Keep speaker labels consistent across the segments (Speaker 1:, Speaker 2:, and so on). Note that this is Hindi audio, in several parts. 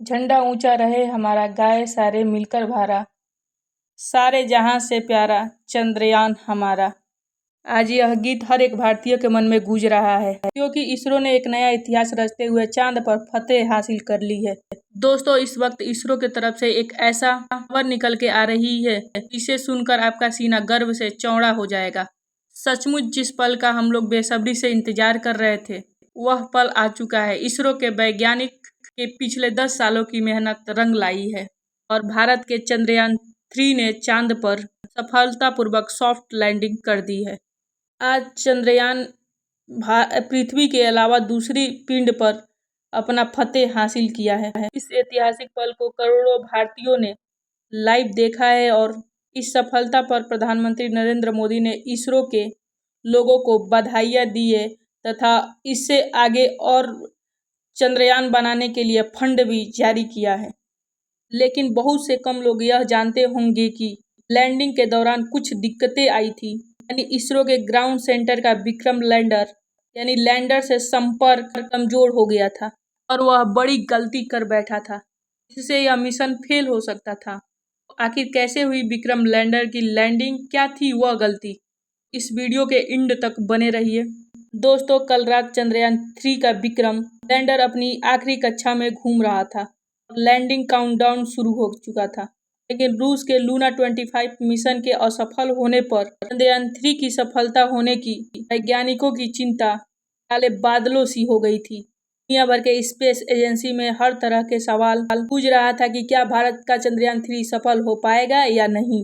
Speaker 1: झंडा ऊंचा रहे हमारा, गाए सारे मिलकर भारा, सारे जहां से प्यारा चंद्रयान हमारा। आज यह गीत हर एक भारतीय के मन में गूंज रहा है, क्योंकि इसरो ने एक नया इतिहास रचते हुए चांद पर फतेह हासिल कर ली है। दोस्तों, इस वक्त इसरो की तरफ से एक ऐसा खबर निकल के आ रही है, इसे सुनकर आपका सीना गर्व से चौड़ा हो जाएगा। सचमुच जिस पल का हम लोग बेसब्री से इंतजार कर रहे थे, वह पल आ चुका है। इसरो के वैज्ञानिक के पिछले 10 सालों की मेहनत रंग लाई है और भारत के चंद्रयान 3 ने चांद पर सफलतापूर्वक सॉफ्ट लैंडिंग कर दी है। आज चंद्रयान पृथ्वी के अलावा दूसरी पिंड पर अपना फतेह हासिल किया है। इस ऐतिहासिक पल को करोड़ों भारतीयों ने लाइव देखा है और इस सफलता पर प्रधानमंत्री नरेंद्र मोदी ने इसरो के लोगों को बधाइयां दी है तथा इससे आगे और चंद्रयान बनाने के लिए फंड भी जारी किया है। लेकिन बहुत से कम लोग यह जानते होंगे कि लैंडिंग के दौरान कुछ दिक्कतें आई थी। यानी इसरो के ग्राउंड सेंटर का विक्रम लैंडर यानी लैंडर से संपर्क कमजोर हो गया था और वह बड़ी गलती कर बैठा था, जिससे यह मिशन फेल हो सकता था। आखिर कैसे हुई विक्रम लैंडर की लैंडिंग, क्या थी वह गलती, इस वीडियो के एंड तक बने रहिए। दोस्तों, कल रात चंद्रयान 3 का विक्रम लैंडर अपनी आखिरी कक्षा में घूम रहा था। लैंडिंग काउंटडाउन शुरू हो चुका था, लेकिन रूस के लूना 25 मिशन के असफल होने पर चंद्रयान 3 की सफलता होने की वैज्ञानिकों की चिंता काले बादलों सी हो गई थी। दुनिया भर के स्पेस एजेंसी में हर तरह के सवाल पूछ रहा था कि क्या भारत का चंद्रयान 3 सफल हो पाएगा या नहीं।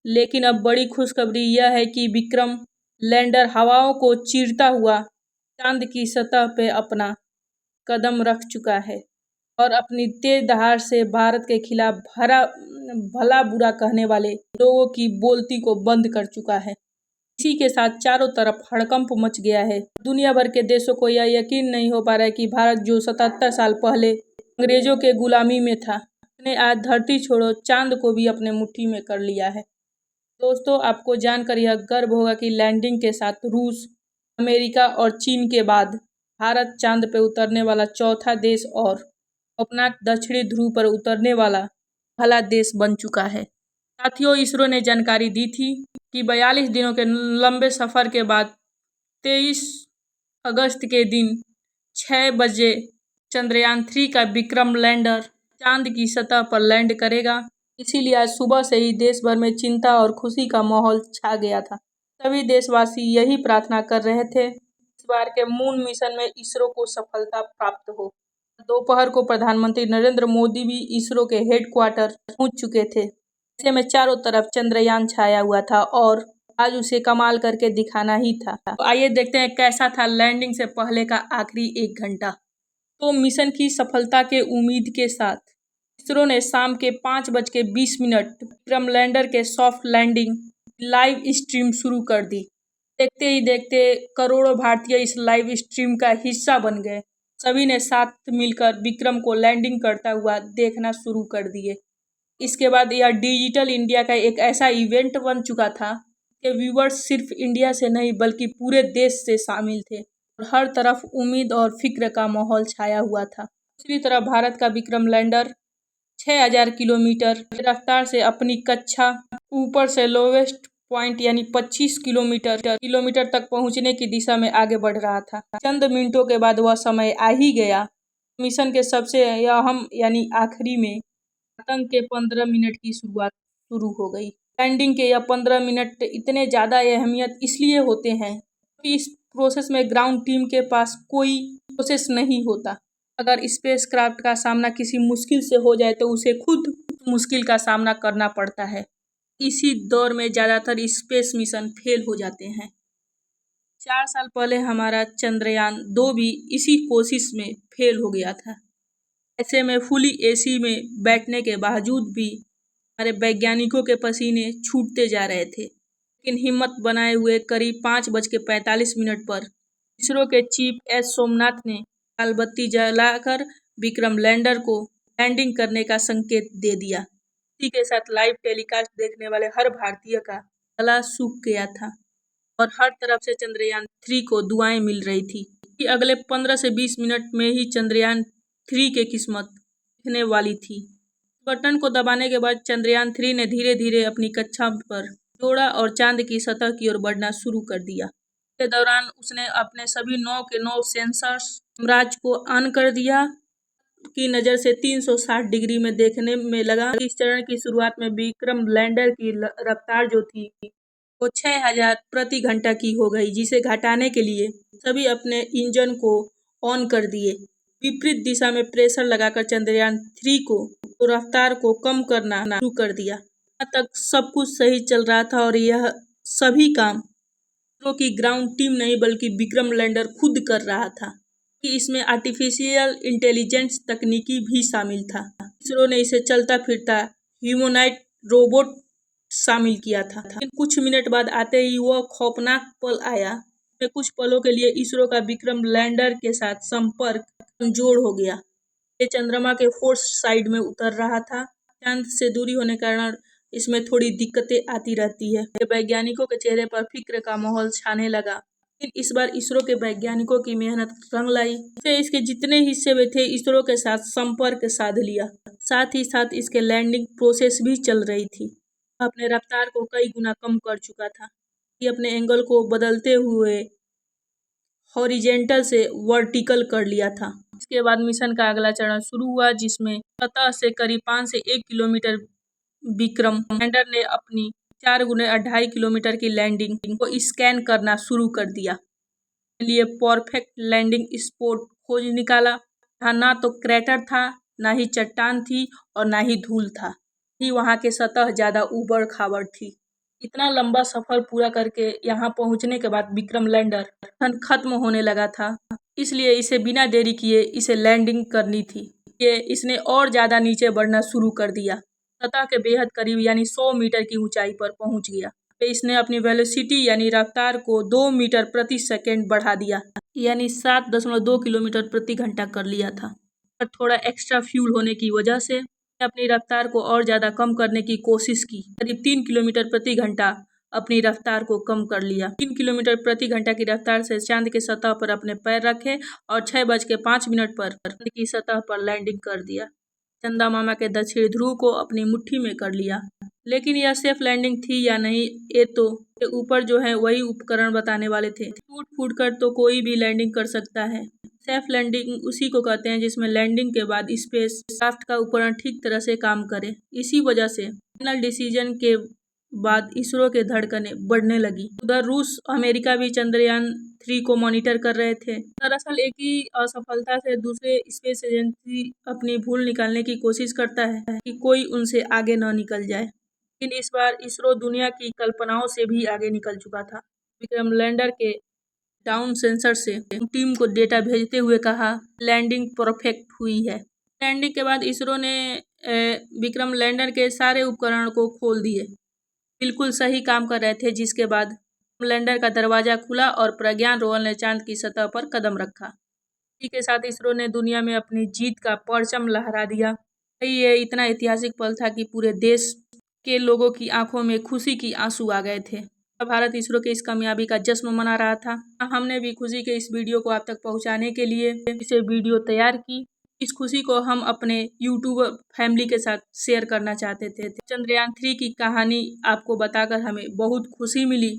Speaker 1: लेकिन अब बड़ी खुशखबरी यह है कि विक्रम लैंडर हवाओं को चीरता हुआ चांद की सतह पे अपना कदम रख चुका है और अपनी तेज दहाड़ से भारत के खिलाफ भला बुरा कहने वाले लोगों की बोलती को बंद कर चुका है। इसी के साथ चारों तरफ हड़कंप मच गया है। दुनिया भर के देशों को यह यकीन नहीं हो पा रहा है कि भारत जो 77 साल पहले अंग्रेजों के गुलामी में था, उसने आज धरती छोड़ो चांद को भी अपने मुट्ठी में कर लिया है। दोस्तों, आपको जानकर यह गर्व होगा कि लैंडिंग के साथ रूस, अमेरिका और चीन के बाद भारत चांद पे उतरने वाला चौथा देश और अपना दक्षिणी ध्रुव पर उतरने वाला पहला देश बन चुका है। साथियों, इसरो ने जानकारी दी थी कि 42 दिनों के लंबे सफर के बाद 23 अगस्त के दिन 6 बजे चंद्रयान 3 का विक्रम लैंडर चांद की सतह पर लैंड करेगा। इसीलिए आज सुबह से ही देश भर में चिंता और खुशी का माहौल छा गया था। सभी देशवासी यही प्रार्थना कर रहे थे इस बार के मून मिशन में इसरो को सफलता प्राप्त हो। दोपहर को प्रधानमंत्री नरेंद्र मोदी भी इसरो के हेडक्वार्टर पहुंच चुके थे। ऐसे में चारों तरफ चंद्रयान छाया हुआ था और आज उसे कमाल करके दिखाना ही था। तो आइए देखते हैं कैसा था लैंडिंग से पहले का आखिरी 1 घंटा। तो मिशन की सफलता के उम्मीद के साथ इसरो ने शाम के 5:20 विक्रम लैंडर के सॉफ्ट लैंडिंग लाइव स्ट्रीम शुरू कर दी। देखते ही देखते करोड़ों भारतीय इस लाइव स्ट्रीम का हिस्सा बन गए। सभी ने साथ मिलकर विक्रम को लैंडिंग करता हुआ देखना शुरू कर दिए। इसके बाद यह डिजिटल इंडिया का एक ऐसा इवेंट बन चुका था कि व्यूअर्स सिर्फ इंडिया से नहीं बल्कि पूरे देश से शामिल थे और हर तरफ उम्मीद और फिक्र का माहौल छाया हुआ था। दूसरी तरफ भारत का विक्रम लैंडर 6000 किलोमीटर की रफ्तार से अपनी कक्षा ऊपर से लोवेस्ट पॉइंट यानी 25 किलोमीटर तक पहुंचने की दिशा में आगे बढ़ रहा था। चंद मिनटों के बाद वह समय आ ही गया। मिशन के सबसे अहम यानी आखिरी में आतंक के 15 मिनट की शुरुआत शुरू हो गई। लैंडिंग के यह 15 मिनट इतने ज़्यादा अहमियत इसलिए होते हैं कि इस प्रोसेस में ग्राउंड टीम के पास कोई प्रोसेस नहीं होता। अगर स्पेसक्राफ्ट का सामना किसी मुश्किल से हो जाए तो उसे खुद मुश्किल का सामना करना पड़ता है। इसी दौर में ज़्यादातर स्पेस मिशन फेल हो जाते हैं। 4 साल पहले हमारा चंद्रयान 2 भी इसी कोशिश में फेल हो गया था। ऐसे में फुली एसी में बैठने के बावजूद भी हमारे वैज्ञानिकों के पसीने छूटते जा रहे थे। लेकिन हिम्मत बनाए हुए करीब 5:45 पर इसरो के चीफ एस सोमनाथ ने लाल बत्ती जलाकर विक्रम लैंडर को लैंडिंग करने का संकेत दे दिया। इसी के साथ लाइव टेलीकास्ट देखने वाले हर भारतीय का गला सूख गया था और हर तरफ से चंद्रयान 3 को दुआएं मिल रही थी कि अगले 15 से 20 मिनट में ही चंद्रयान 3 की किस्मत दिखने वाली थी। बटन को दबाने के बाद चंद्रयान 3 ने धीरे धीरे अपनी कक्षा पर जोड़ा और चांद की सतह की ओर बढ़ना शुरू कर दिया। के दौरान उसने अपने सभी 9 के 9 सेंसर्स साम्राज्य को ऑन कर दिया की नज़र से 360 डिग्री में देखने में लगा। इस चरण की शुरुआत में विक्रम लैंडर की रफ्तार जो थी वो 6000 प्रति घंटा की हो गई, जिसे घटाने के लिए सभी अपने इंजन को ऑन कर दिए। विपरीत दिशा में प्रेशर लगाकर चंद्रयान 3 को रफ्तार को कम करना शुरू कर दिया। यहाँ तक सब कुछ सही चल रहा था और यह सभी काम इसरो की ग्राउंड टीम नहीं बल्कि विक्रम लैंडर खुद कर रहा था कि इसमें आर्टिफिशियल इंटेलिजेंस तकनीकी भी शामिल था। इसरो ने इसे चलता फिरता ह्यूमनॉइड रोबोट शामिल किया था। कुछ मिनट बाद आते ही वह खौफनाक पल आया। कुछ पलों के लिए इसरो का विक्रम लैंडर के साथ संपर्क कमजोर हो गया। ये चंद्रमा के फोर्स साइड में उतर रहा था। चांद से दूरी होने के कारण इसमें थोड़ी दिक्कतें आती रहती है। वैज्ञानिकों के चेहरे पर फिक्र का माहौल छाने लगा। लेकिन इस बार इसरो के वैज्ञानिकों की मेहनत रंग लाई। इसके जितने हिस्से में थे इसरो के साथ संपर्क साध लिया। साथ ही साथ इसके लैंडिंग प्रोसेस भी चल रही थी। अपने रफ्तार को कई गुना कम कर चुका था। ये अपने एंगल को बदलते हुए हॉरिजेंटल से वर्टिकल कर लिया था। इसके बाद मिशन का अगला चरण शुरू हुआ, जिसमें सतह से करीब 5 से 1 किलोमीटर विक्रम लैंडर ने अपनी 4 गुने 2.5 किलोमीटर की लैंडिंग को स्कैन करना शुरू कर दिया। लिए परफेक्ट लैंडिंग स्पॉट खोज निकाला। यहाँ ना तो क्रैटर था, ना ही चट्टान थी और ना ही धूल था। ही वहाँ के सतह ज़्यादा ऊबड़ खाबड़ थी। इतना लंबा सफर पूरा करके यहाँ पहुँचने के बाद विक्रम लैंडर खत्म होने लगा था, इसलिए इसे बिना देरी किए इसे लैंडिंग करनी थी। इसने और ज़्यादा नीचे बढ़ना शुरू कर दिया। सतह के बेहद करीब यानी 100 मीटर की ऊंचाई पर पहुंच गया। इसने अपनी वेलोसिटी यानी रफ्तार को 2 मीटर प्रति सेकंड बढ़ा दिया, यानी 7.2 किलोमीटर प्रति घंटा कर लिया था। पर थोड़ा एक्स्ट्रा फ्यूल होने की वजह से अपनी रफ्तार को और ज़्यादा कम करने की कोशिश की। करीब 3 किलोमीटर प्रति घंटा अपनी रफ्तार को कम कर लिया। 3 किलोमीटर प्रति घंटा की रफ्तार से चांद की सतह पर अपने पैर रखे और 6:05 पर चांद की सतह पर लैंडिंग कर दिया। चंदा मामा के दक्षिण ध्रुव को अपनी मुट्ठी में कर लिया। लेकिन यह सेफ लैंडिंग थी या नहीं, ये तो ऊपर जो है वही उपकरण बताने वाले थे। टूट फूट कर तो कोई भी लैंडिंग कर सकता है। सेफ लैंडिंग उसी को कहते हैं जिसमें लैंडिंग के बाद स्पेस क्राफ्ट का उपकरण ठीक तरह से काम करे। इसी वजह से फाइनल डिसीजन के बाद इसरो के धड़कनें बढ़ने लगी। उधर रूस अमेरिका भी चंद्रयान 3 को मॉनिटर कर रहे थे। दरअसल एक ही असफलता से दूसरे स्पेस एजेंसी अपनी भूल निकालने की कोशिश करता है कि कोई उनसे आगे न निकल जाए। लेकिन इस बार इसरो दुनिया की कल्पनाओं से भी आगे निकल चुका था। विक्रम लैंडर के डाउन सेंसर से टीम को डेटा भेजते हुए कहा, लैंडिंग परफेक्ट हुई है। लैंडिंग के बाद इसरो ने विक्रम लैंडर के सारे उपकरण को खोल दिए। बिल्कुल सही काम कर रहे थे, जिसके बाद लैंडर का दरवाजा खुला और प्रज्ञान रोवर ने चांद की सतह पर कदम रखा। इसी के साथ इसरो ने दुनिया में अपनी जीत का परचम लहरा दिया। ये इतना ऐतिहासिक पल था कि पूरे देश के लोगों की आंखों में खुशी की आंसू आ गए थे। भारत इसरो के इस कामयाबी का जश्न मना रहा था। हमने भी खुशी के इस वीडियो को आप तक पहुंचाने के लिए इसे वीडियो तैयार की। इस खुशी को हम अपने यूट्यूब फैमिली के साथ शेयर करना चाहते थे। चंद्रयान 3 की कहानी आपको बताकर हमें बहुत खुशी मिली,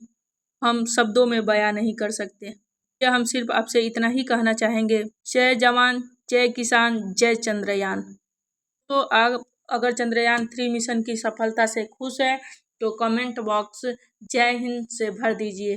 Speaker 1: हम शब्दों में बयां नहीं कर सकते। यह हम सिर्फ आपसे इतना ही कहना चाहेंगे, जय जवान, जय किसान, जय चंद्रयान। तो आप अगर चंद्रयान 3 मिशन की सफलता से खुश है तो कमेंट बॉक्स जय हिंद से भर दीजिए।